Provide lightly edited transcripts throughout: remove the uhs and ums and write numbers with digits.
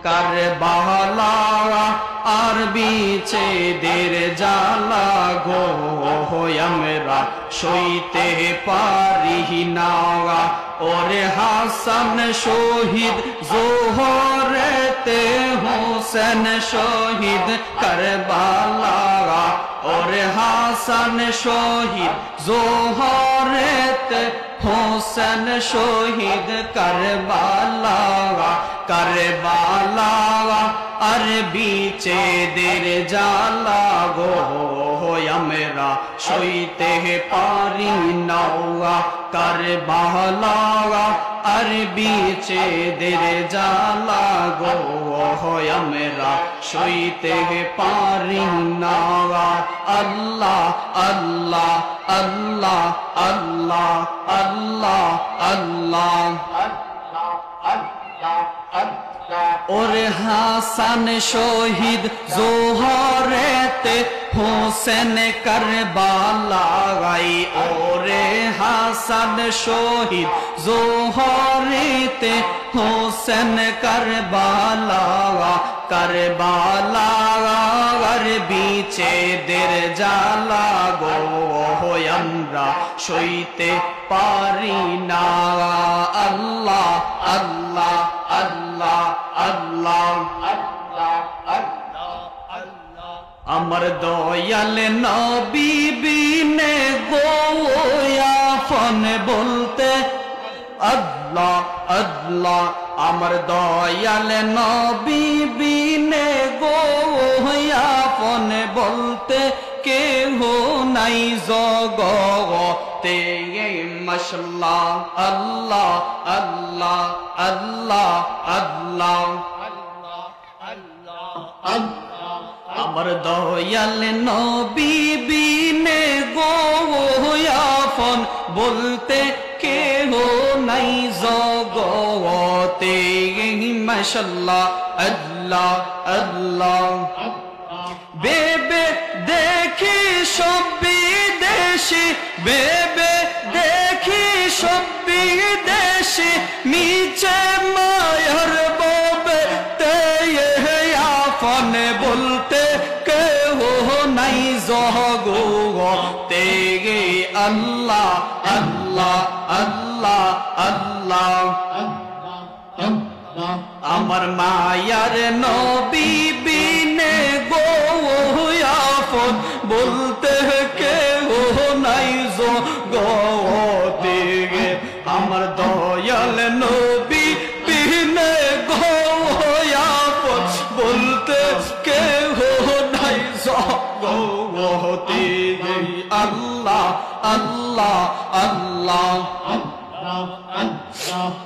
কারবালা আর বিচ্ছেদের জ্বালা গো আমরা সইতে পারি না। ওরে হাসান শহীদ জোহরেতে হোসেন শহীদ কারবালা। ওরে হাসান শহীদ জোহরেতে হোসেন শহীদ কারবালা। কারবালা আর বিচ্ছেদের জ্বালা গো আমরা সইতে পারি না। কারবালা আর বিচ্ছেদের জ্বালা গো আমরা সইতে পারি না। আল্লাহ আল্লাহ আল্লাহ আল্লাহ আল্লাহ আল্লাহ। ওরে হাসান শহীদ জোহরেতে হোসেন কারবালা। ওরে হাসান শহীদ জোহরেতে হোসেন কারবালা। কারবালা আর বিচ্ছেদের জ্বালা গো আমরা সইতে পারি না। আল্লাহ আল্লাহ আল্লাহ আল্লাহ আল্লাহ। আমার দয়াল নবী বিনে গো আপন বলতে আল্লাহ আল্লাহ। আমার দয়াল নবী বিনে গো আপন বলতে কেহ নাই জগতে। মাশাআল্লাহ আল্লাহ আল্লাহ আল্লাহ আল্লাহ আল্লাহ। আমার দয়াল নবী বিনে গো আপন বলতে কেহ নাই জগতে। মাশাআল্লাহ আল্লাহ আল্লাহ। বেবে দেখি সব বিদেশি, বেবে দেখি সব বিদেশি, নিচে মায়ার ববে তে আপন বলতে কেহ নাই জগতে। আল্লাহ আল্লাহ আল্লাহ আল্লাহ। আমার মায়ার নবী বিনে গো আপন বলতে কেহ নাই জগতে। আমার দয়াল নবী বিনে গো আপন বলতে কেহ নাই জগতে। আল্লাহ আল্লাহ আল্লাহ।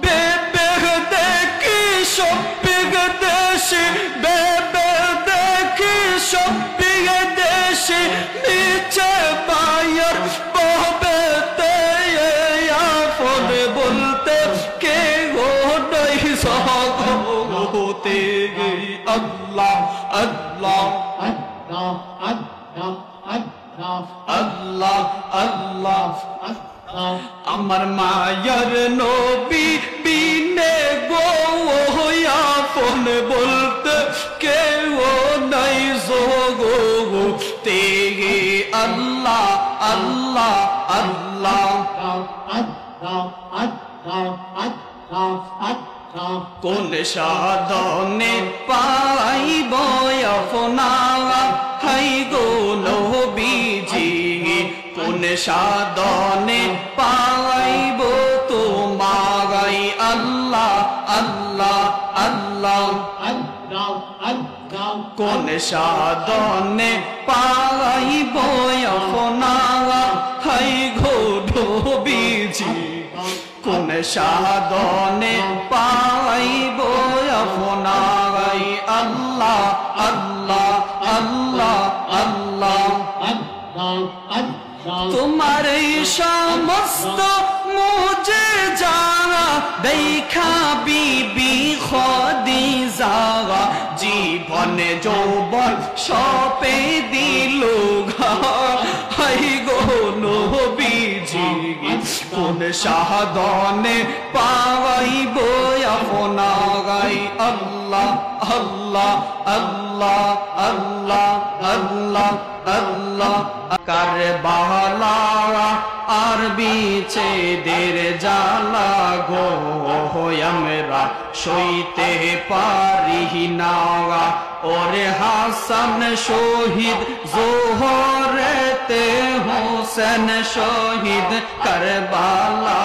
বেবে দেখি সব বিদেশি, বেবে দেখি সব বিদেশি, নিচে মায়ার ববে তে আপন বলতে কেহ নাই জগতে। আল্লাহ আল্লাহ আল্লাহ আল্লাহ। আমার মায়ার নবী বিনে গো আপন বলতে কেউ নাই জগতে। আল্লাহ আল্লাহ আল্লাহ। কোন সাধনে পাইব আপনারা হাই গো নবীজি। কোন সাধনে পাইব তোমায়। আল্লাহ আল্লাহ আল্লাহ। কোন সাধনে পাইব আপনারা হাই গো নবীজি। কোন সাধনে পাইব আপনায়। আল্লাহ আল্লাহ আল্লাহ আল্লাহ। তোমার এই সমস্ত মুজিজা দেখা বিবি খাদিজা জীবনে যৌবন সপে দিল হাই গো নবীজি। কোন সাধনে পাইব আপনায়। আল্লাহ আল্লাহ আল্লাহ আল্লাহ আল্লাহ আল্লাহ কারবালা আর বিচ্ছেদের জ্বালা গো আমরা সইতে পারি না ওরে হাসান শহীদ জোহরেতে হোসেন শহীদ কারবালা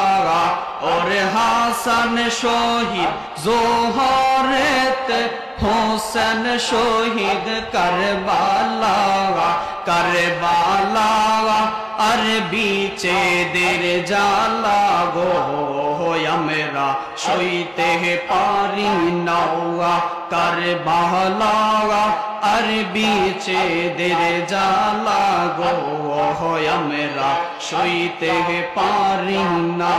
ওরে হাসান শহীদ জোহরেতে হোসেন শহীদ কারবালা কারবালা আর বিচ্ছেদের জ্বালা গো আমরা সইতে পারি না কারবালা আর বিচ্ছেদের জ্বালা গো আমরা সইতে পারি না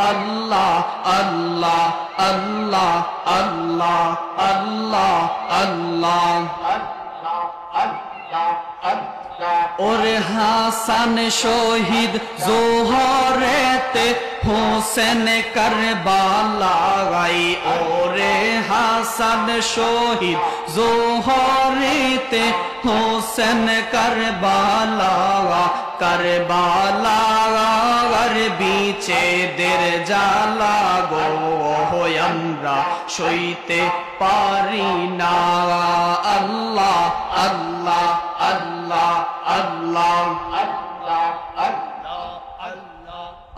আল্লাহ আল্লাহ আল্লাহ আল্লাহ আল্লাহ আল্লাহ ওরে হাসান শহীদ জোহরেতে হোসেন কারবালা ওরে হাসান শহীদ জোহরেতে হোসেন কারবালা কারবালা আর বিচ্ছেদের জ্বালা গো আমরা সইতে পারি না আল্লাহ আল্লাহ আল্লাহ আল্লাহ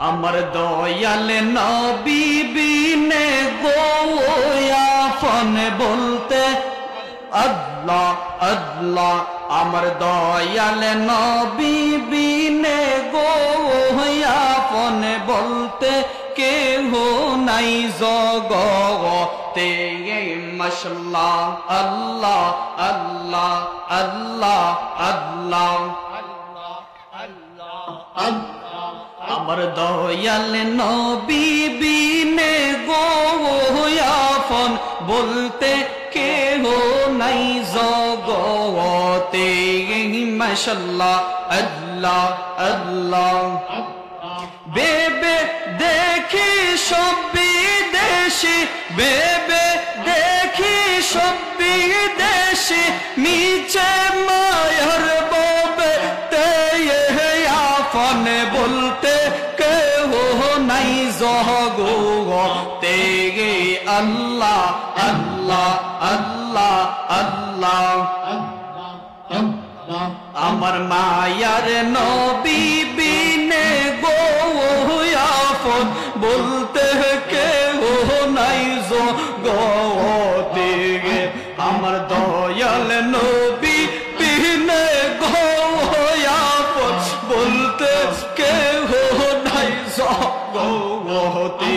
আমার দয়াল নবী বিনে গো আপন বলতে আল্লাহ আল্লাহ আমার দয়াল নবী বিনে গো আপন বলতে কেহ নাই জগতে মাশাআল্লাহ আল্লাহ আল্লাহ আল্লাহ আল্লাহ আমার দয়াল নবী বিনে গো আপন বলতে কেহ নাই জগতে মাশাআল্লাহ আল্লাহ আল্লাহ বেবে দেখি সব বিদেশি বেবে দেখি সব বিদেশি নিচে মায়ার ববে তে আপন বলতে কেহ নাই জগতে আল্লাহ আল্লাহ আল্লাহ আল্লাহ আমার মায়ার নবী বিনে গো আপন বলতে কেহ নাই জগতে আমার দয়াল নবী বিনে গো আপন বলতে কেহ নাই জগতে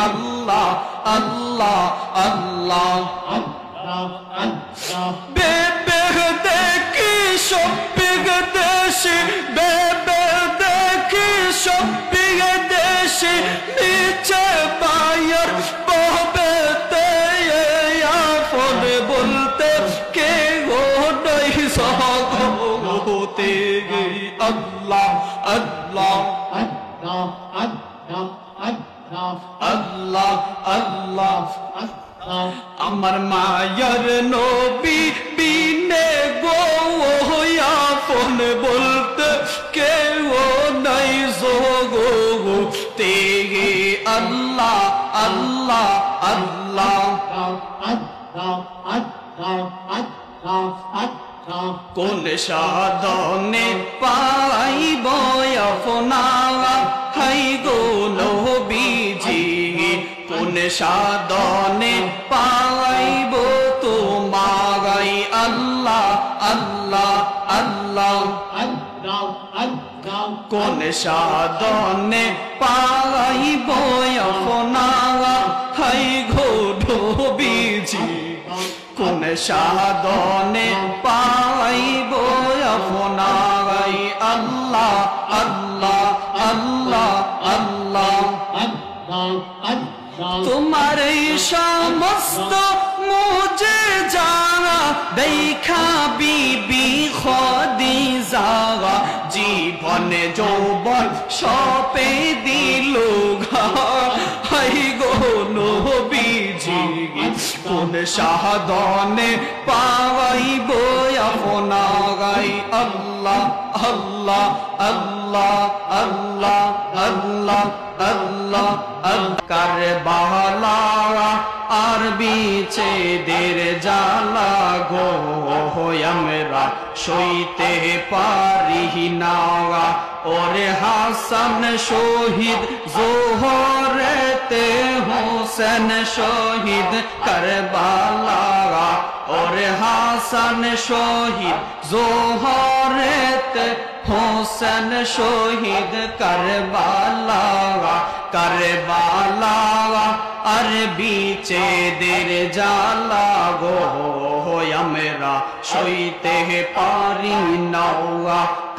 আল্লাহ আল্লাহ আল্লাহ বেবে দেখি সব বিদেশি বেবে দেখি সব বিদেশি নিচে বায়ার ববে তে আপন বলতে কেহ নাই জগতে আল্লাহ আল্লাহ আল্লাহ আল্লাহ আমার মায়ার নবী বিনে গো আপন বলতে কেউ নাই জগতে আল্লাহ আল্লাহ আল্লাহ কোন সাধনে পাইব আপনা হাই গো নবীজি কোন সাধনে পাইব তোমায় আল্লাহ আল্লাহ আল্লাহ কোন সাধনে পাইব আপনা হাই গো নবীজি কোন সাধনে পাইব আপনাই আল্লাহ আল্লাহ আল্লাহ আল্লাহ তোমার এই সমস্ত মুজিজা দেখা বিবি খাদিজা জীবনে যৌবন সপে দিল হাই গো নবীজি কোন কোন সাধনে পাইব আপনারাই আল্লাহ আল্লাহ আল্লাহ আল্লাহ আল্লাহ আল্লাহ কারবালা আর বিচ্ছেদের জ্বালা গো আমরা সইতে পারি না ওরে হাসান শহীদ জোহরেতে হোসেন শহীদ কারবালা ওরে হাসান শহীদ জোহরেতে হোসেন শহীদ কারবালা কারবালা আর বিচ্ছেদের জ্বালা গো আমরা সইতে পারি না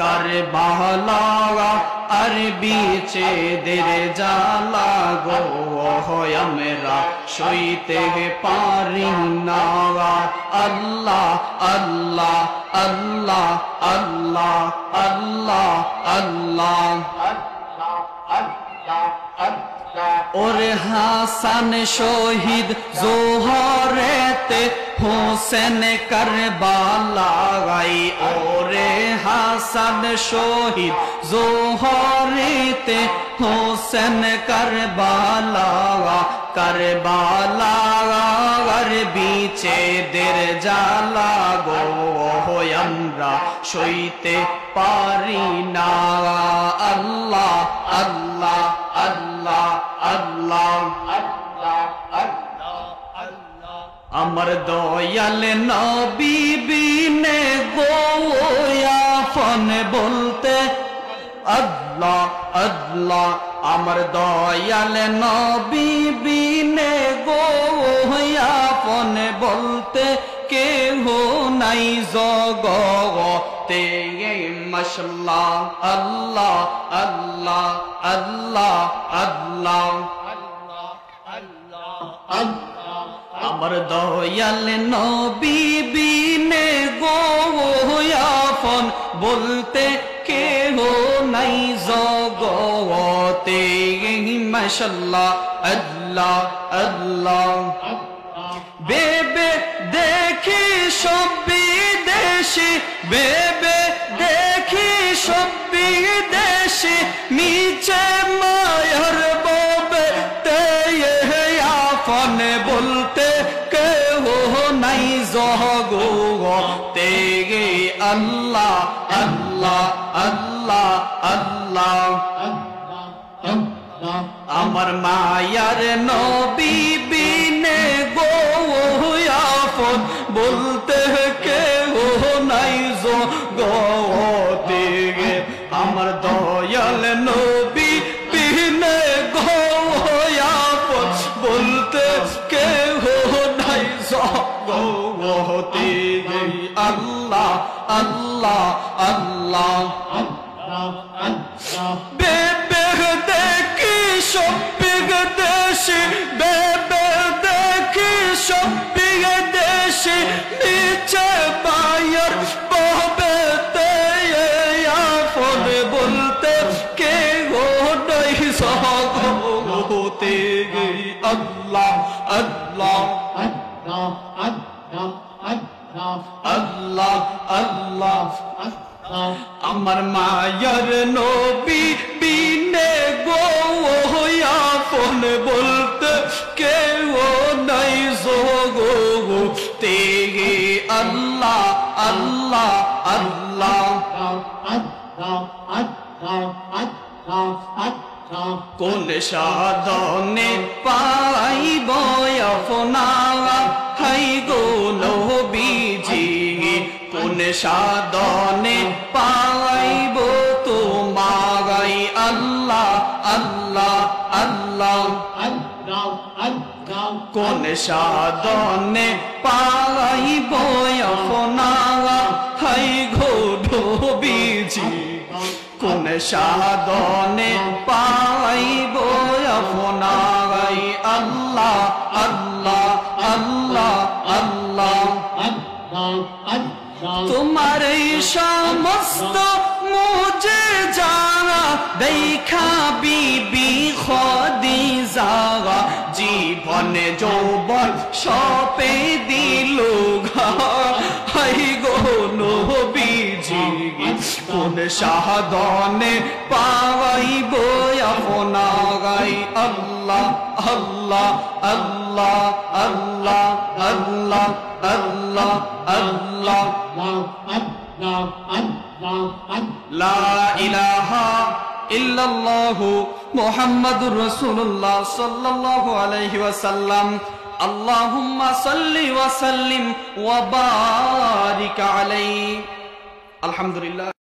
কারবালা আর বিচ্ছেদের জ্বালা গো আমরা সইতে পারি না আল্লাহ আল্লাহ আল্লাহ আল্লাহ আল্লাহ আল্লাহ ওরে হাসান শহীদ জোহরেতে হোসেন কারবালাই ওরে হাসান শহীদ জোহরেতে হোসেন কারবালা কারবালা আর বিচ্ছেদের জ্বালা গো আমরা সইতে পারি না আল্লাহ আল্লাহ আল্লাহ আল্লাহ আমার দয়াল নবী বিনে গো আপন বলতে আল্লাহ আল্লাহ আমার দয়াল নবী বিনে গো আপন বলতে কেহ নাই জগতে মাশাআল্লাহ আল্লাহ আল্লাহ আল্লাহ আল্লাহ আমার দয়াল নবী বিনে গো আপন বলতে কেহ নাই জগতে মাশাআল্লাহ আল্লাহ আল্লাহ বেবে দেখি সব বিদেশি বেবে দেখি সব বিদেশি নিচে মায়ার ববে তে আপন বলতে কেহ নাই জগতে আল্লাহ আল্লাহ আল্লাহ আল্লাহ আমার মায়ার নবী বিনে গো আপন বলতে কেহ নাই জগতে আমার দয়াল নবী বিনে গো আপন বলতে কেহ নাই জগতে আল্লাহ আল্লাহ আল্লাহ বেবে দেখি সব বিদেশি বেবে দেখি সব বিদেশি নিচে বায়ার ববে তে আপন বলতে কেহ নাই জগতে আল্লাহ আল্লাহ আল্লাহ আল্লাহ আমার মায়ার নবী বিনে গো আপন বলতে কেউ নাই জগতে আল্লাহ আল্লাহ আল্লাহ কোন সাধনে পাইব আপনারা হাই গো নবীজি কোন সাধনে পাইব তোমারাই আল্লাহ আল্লাহ আল্লাহ কোন সাধনে পাইব আপনারা হাই গো নবীজি কোন সাধনে পাইব আপনারাই আল্লাহ আল্লাহ আল্লাহ আল্লাহ তোমার এই সমস্ত মুজিজা দেখা বিবি খাদিজা জীব জীবনে যৌবন সপে দিল হাই গো নবীজি কোন সাধনে পাইব আপনারাই আল্লাহ আল্লাহ আল্লাহ আল্লাহ আল্লাহ আল্লাহ আল্লাহ লা ইলাহা ইল্লাল্লাহু মুহাম্মাদুর রাসূলুল্লাহ সাল্লাল্লাহু আলাইহি ওয়াসাল্লাম আল্লাহুম্মা সাল্লি ওয়া সাল্লিম ওয়া বারিক আলাইহি আলহামদুলিল্লাহ।